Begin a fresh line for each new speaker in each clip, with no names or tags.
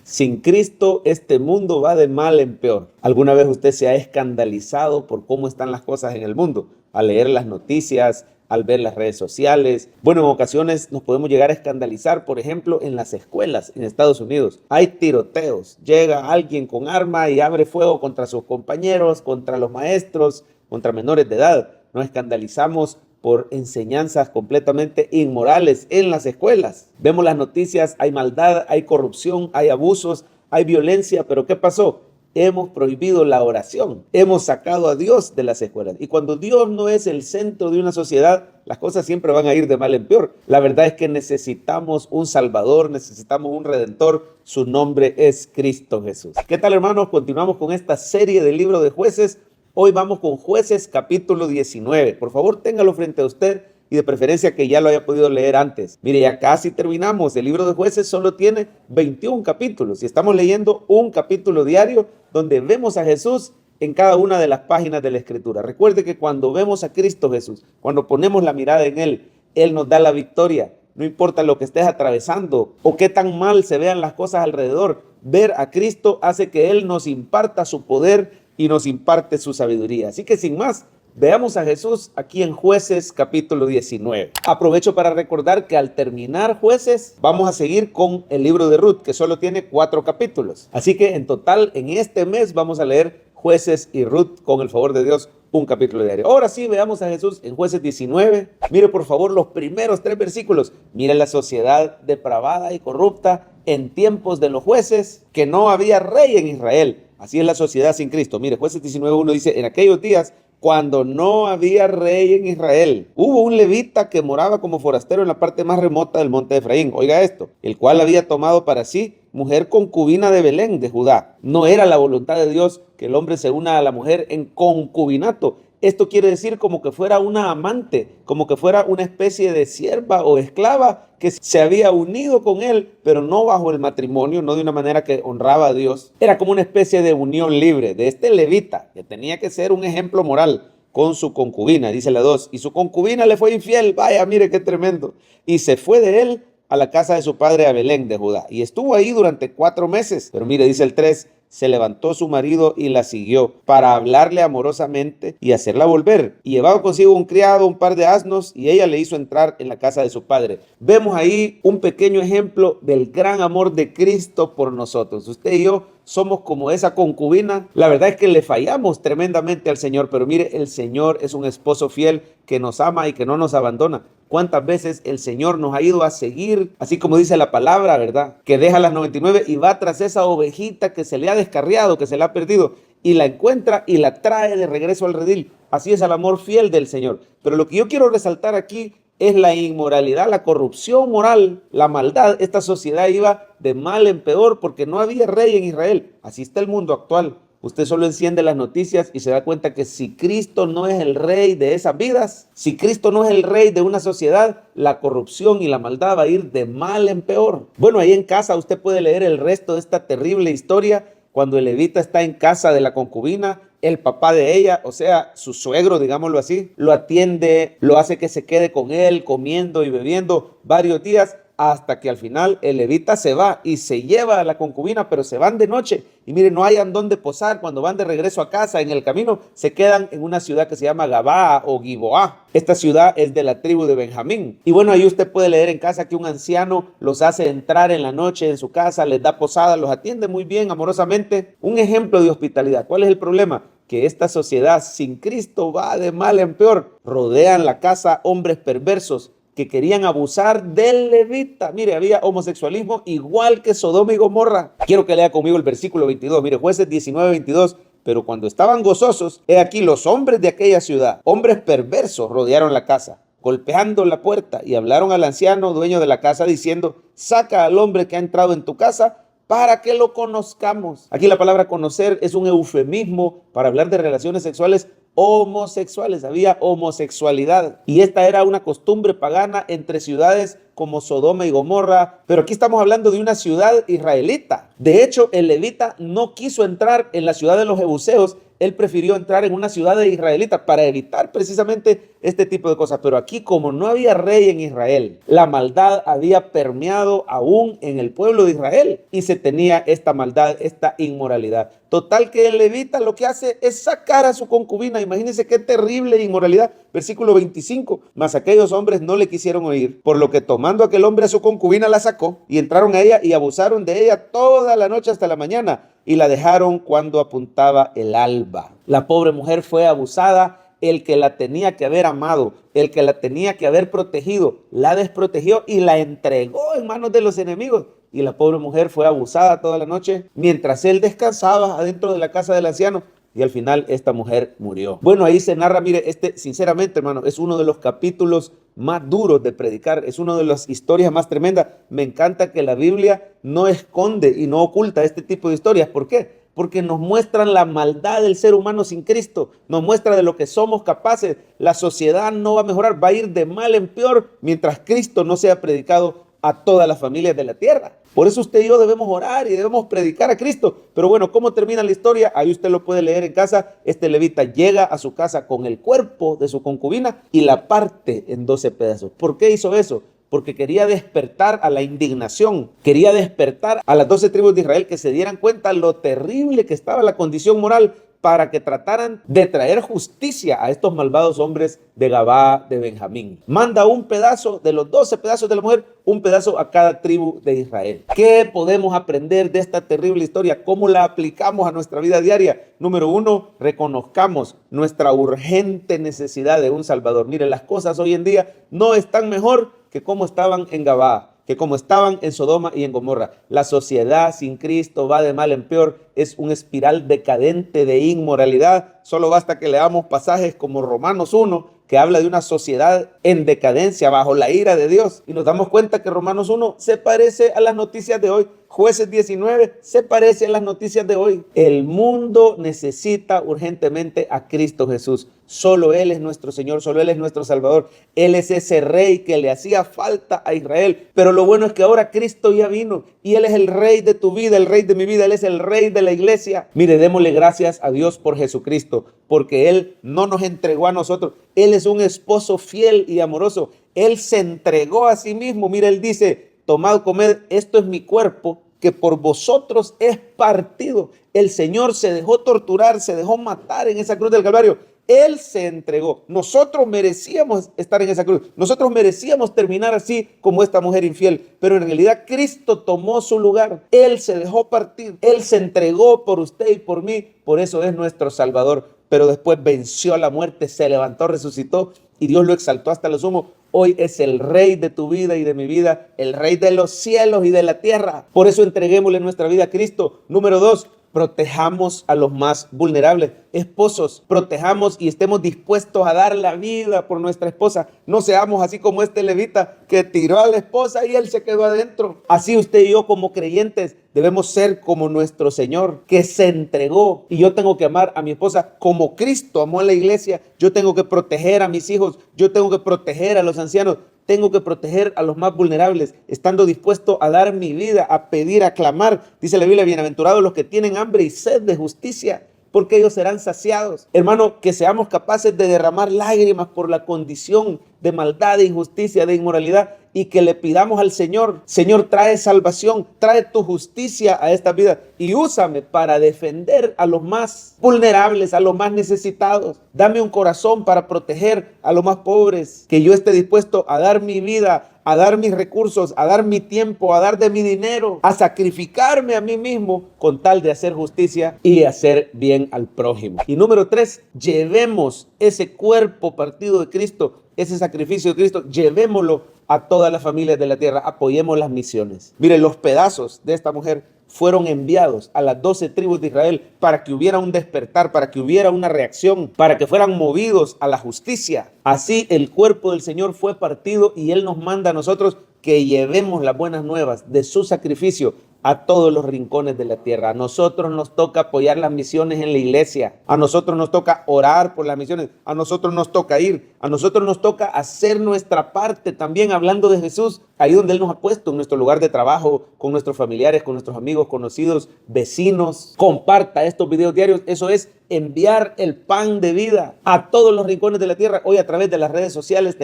Sin Cristo, este mundo va de mal en peor. ¿Alguna vez usted se ha escandalizado por cómo están las cosas en el mundo? Al leer las noticias, al ver las redes sociales. Bueno, en ocasiones nos podemos llegar a escandalizar, por ejemplo, en las escuelas en Estados Unidos. Hay tiroteos. Llega alguien con arma y abre fuego contra sus compañeros, contra los maestros, contra menores de edad. Nos escandalizamos por enseñanzas completamente inmorales en las escuelas. Vemos las noticias, hay maldad, hay corrupción, hay abusos, hay violencia, pero ¿qué pasó? Hemos prohibido la oración, hemos sacado a Dios de las escuelas. Y cuando Dios no es el centro de una sociedad, las cosas siempre van a ir de mal en peor. La verdad es que necesitamos un Salvador, necesitamos un Redentor. Su nombre es Cristo Jesús. ¿Qué tal, hermanos? Continuamos con esta serie del libro de Jueces. Hoy vamos con Jueces capítulo 19. Por favor, téngalo frente a usted y de preferencia que ya lo haya podido leer antes. Mire, ya casi terminamos. El libro de Jueces solo tiene 21 capítulos y estamos leyendo un capítulo diario donde vemos a Jesús en cada una de las páginas de la Escritura. Recuerde que cuando vemos a Cristo Jesús, cuando ponemos la mirada en Él, Él nos da la victoria. No importa lo que estés atravesando o qué tan mal se vean las cosas alrededor, ver a Cristo hace que Él nos imparta su poder y nos imparte su sabiduría. Así que sin más, veamos a Jesús aquí en Jueces capítulo 19. Aprovecho para recordar que al terminar Jueces vamos a seguir con el libro de Ruth, que solo tiene 4 capítulos. Así que en total en este mes vamos a leer Jueces y Ruth, con el favor de Dios, un capítulo diario. Ahora sí, veamos a Jesús en Jueces 19. Mire por favor los primeros 3 versículos. Mire la sociedad depravada y corrupta en tiempos de los jueces, que no había rey en Israel. Así es la sociedad sin Cristo. Mire, Jueces 19:1 dice, en aquellos días, cuando no había rey en Israel, hubo un levita que moraba como forastero en la parte más remota del monte de Efraín. Oiga esto, el cual había tomado para sí mujer concubina de Belén, de Judá. No era la voluntad de Dios que el hombre se una a la mujer en concubinato. Esto quiere decir como que fuera una amante, como que fuera una especie de sierva o esclava que se había unido con él, pero no bajo el matrimonio, no de una manera que honraba a Dios. Era como una especie de unión libre de este levita, que tenía que ser un ejemplo moral con su concubina, dice la 2. Y su concubina le fue infiel, vaya, mire qué tremendo. Y se fue de él a la casa de su padre a Belén de Judá. Y estuvo ahí durante 4 meses. Pero mire, dice el 3, se levantó su marido y la siguió para hablarle amorosamente y hacerla volver. Y llevaba consigo un criado, un par de asnos, y ella le hizo entrar en la casa de su padre. Vemos ahí un pequeño ejemplo del gran amor de Cristo por nosotros. Usted y yo somos como esa concubina. La verdad es que le fallamos tremendamente al Señor, pero mire, el Señor es un esposo fiel que nos ama y que no nos abandona. ¿Cuántas veces el Señor nos ha ido a seguir, así como dice la palabra, verdad? Que deja las 99 y va tras esa ovejita que se le ha descarriado, que se le ha perdido, y la encuentra y la trae de regreso al redil. Así es el amor fiel del Señor. Pero lo que yo quiero resaltar aquí es la inmoralidad, la corrupción moral, la maldad. Esta sociedad iba de mal en peor porque no había rey en Israel. Así está el mundo actual. Usted solo enciende las noticias y se da cuenta que si Cristo no es el rey de esas vidas, si Cristo no es el rey de una sociedad, la corrupción y la maldad va a ir de mal en peor. Bueno, ahí en casa usted puede leer el resto de esta terrible historia. Cuando el levita está en casa de la concubina, el papá de ella, o sea, su suegro, digámoslo así, lo atiende, lo hace que se quede con él, comiendo y bebiendo varios días, hasta que al final el levita se va y se lleva a la concubina, pero se van de noche. Y miren, no hayan dónde posar. Cuando van de regreso a casa, en el camino, se quedan en una ciudad que se llama Gabaa o Giboá. Esta ciudad es de la tribu de Benjamín. Y bueno, ahí usted puede leer en casa que un anciano los hace entrar en la noche en su casa, les da posada, los atiende muy bien, amorosamente. Un ejemplo de hospitalidad. ¿Cuál es el problema? Que esta sociedad sin Cristo va de mal en peor. Rodean la casa hombres perversos que querían abusar del levita. Mire, había homosexualismo igual que Sodoma y Gomorra. Quiero que lea conmigo el versículo 22. Mire, Jueces 19:22. Pero cuando estaban gozosos, he aquí los hombres de aquella ciudad, hombres perversos, rodearon la casa, golpeando la puerta, y hablaron al anciano dueño de la casa diciendo, saca al hombre que ha entrado en tu casa para que lo conozcamos. Aquí la palabra conocer es un eufemismo para hablar de relaciones sexuales homosexuales. Había homosexualidad y esta era una costumbre pagana entre ciudades como Sodoma y Gomorra, pero aquí estamos hablando de una ciudad israelita. De hecho, el levita no quiso entrar en la ciudad de los jebuseos, él prefirió entrar en una ciudad de israelitas para evitar precisamente este tipo de cosas. Pero aquí, como no había rey en Israel, la maldad había permeado aún en el pueblo de Israel y se tenía esta maldad, esta inmoralidad. Total que el levita lo que hace es sacar a su concubina. Imagínense qué terrible inmoralidad. Versículo 25. Mas aquellos hombres no le quisieron oír, por lo que tomando aquel hombre a su concubina la sacó y entraron a ella y abusaron de ella toda la noche hasta la mañana y la dejaron cuando apuntaba el alba. La pobre mujer fue abusada. El que la tenía que haber amado, el que la tenía que haber protegido, la desprotegió y la entregó en manos de los enemigos. Y la pobre mujer fue abusada toda la noche mientras él descansaba adentro de la casa del anciano. Y al final esta mujer murió. Bueno, ahí se narra, mire, sinceramente, hermano, es uno de los capítulos más duros de predicar. Es una de las historias más tremendas. Me encanta que la Biblia no esconde y no oculta este tipo de historias. ¿Por qué? Porque nos muestran la maldad del ser humano sin Cristo, nos muestra de lo que somos capaces. La sociedad no va a mejorar, va a ir de mal en peor mientras Cristo no sea predicado a todas las familias de la tierra. Por eso usted y yo debemos orar y debemos predicar a Cristo. Pero bueno, ¿cómo termina la historia? Ahí usted lo puede leer en casa. Este levita llega a su casa con el cuerpo de su concubina y la parte en 12 pedazos. ¿Por qué hizo eso? Porque quería despertar a la indignación, quería despertar a las 12 tribus de Israel que se dieran cuenta lo terrible que estaba la condición moral para que trataran de traer justicia a estos malvados hombres de Gabá de Benjamín. Manda un pedazo de los 12 pedazos de la mujer, un pedazo a cada tribu de Israel. ¿Qué podemos aprender de esta terrible historia? ¿Cómo la aplicamos a nuestra vida diaria? Número 1, reconozcamos nuestra urgente necesidad de un Salvador. Mire, las cosas hoy en día no están mejor que como estaban en Gabá, que como estaban en Sodoma y en Gomorra. La sociedad sin Cristo va de mal en peor, es un espiral decadente de inmoralidad. Solo basta que leamos pasajes como Romanos 1, que habla de una sociedad en decadencia bajo la ira de Dios. Y nos damos cuenta que Romanos 1 se parece a las noticias de hoy. Jueces 19 se parece a las noticias de hoy. El mundo necesita urgentemente a Cristo Jesús. Solo Él es nuestro Señor, solo Él es nuestro Salvador. Él es ese rey que le hacía falta a Israel. Pero lo bueno es que ahora Cristo ya vino y Él es el rey de tu vida, el rey de mi vida. Él es el rey de la iglesia. Mire, démosle gracias a Dios por Jesucristo, porque Él no nos entregó a nosotros. Él es un esposo fiel y amoroso. Él se entregó a sí mismo. Mire, Él dice: tomad, comed, esto es mi cuerpo, que por vosotros es partido. El Señor se dejó torturar, se dejó matar en esa cruz del Calvario. Él se entregó. Nosotros merecíamos estar en esa cruz. Nosotros merecíamos terminar así como esta mujer infiel. Pero en realidad Cristo tomó su lugar. Él se dejó partir. Él se entregó por usted y por mí. Por eso es nuestro Salvador. Pero después venció a la muerte, se levantó, resucitó y Dios lo exaltó hasta lo sumo. Hoy es el rey de tu vida y de mi vida, el rey de los cielos y de la tierra. Por eso entreguémosle nuestra vida a Cristo. Número 2, protejamos a los más vulnerables. Esposos, protejamos y estemos dispuestos a dar la vida por nuestra esposa. No seamos así como este levita que tiró a la esposa y él se quedó adentro. Así usted y yo como creyentes debemos ser como nuestro Señor, que se entregó. Y yo tengo que amar a mi esposa como Cristo amó a la iglesia. Yo tengo que proteger a mis hijos. Yo tengo que proteger a los ancianos. Tengo que proteger a los más vulnerables, estando dispuesto a dar mi vida, a pedir, a clamar. Dice la Biblia: bienaventurados los que tienen hambre y sed de justicia, porque ellos serán saciados. Hermano, que seamos capaces de derramar lágrimas por la condición de maldad, de injusticia, de inmoralidad, y que le pidamos al Señor: Señor, trae salvación, trae tu justicia a esta vida y úsame para defender a los más vulnerables, a los más necesitados. Dame un corazón para proteger a los más pobres, que yo esté dispuesto a dar mi vida, a dar mis recursos, a dar mi tiempo, a dar de mi dinero, a sacrificarme a mí mismo con tal de hacer justicia y hacer bien al prójimo. Y número 3, llevemos ese cuerpo partido de Cristo, ese sacrificio de Cristo, llevémoslo a todas las familias de la tierra. Apoyemos las misiones. Mire, los pedazos de esta mujer fueron enviados a las 12 tribus de Israel para que hubiera un despertar, para que hubiera una reacción, para que fueran movidos a la justicia. Así el cuerpo del Señor fue partido y Él nos manda a nosotros que llevemos las buenas nuevas de su sacrificio a todos los rincones de la tierra. A nosotros nos toca apoyar las misiones en la iglesia. A nosotros nos toca orar por las misiones. A nosotros nos toca ir. A nosotros nos toca hacer nuestra parte también hablando de Jesús, ahí donde Él nos ha puesto, en nuestro lugar de trabajo, con nuestros familiares, con nuestros amigos, conocidos, vecinos. Comparta estos videos diarios. Eso es enviar el pan de vida a todos los rincones de la tierra. Hoy a través de las redes sociales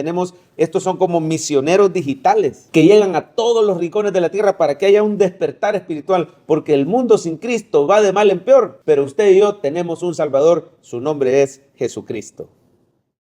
estos son como misioneros digitales que llegan a todos los rincones de la tierra para que haya un despertar espiritual, porque el mundo sin Cristo va de mal en peor, pero usted y yo tenemos un Salvador, su nombre es Jesucristo.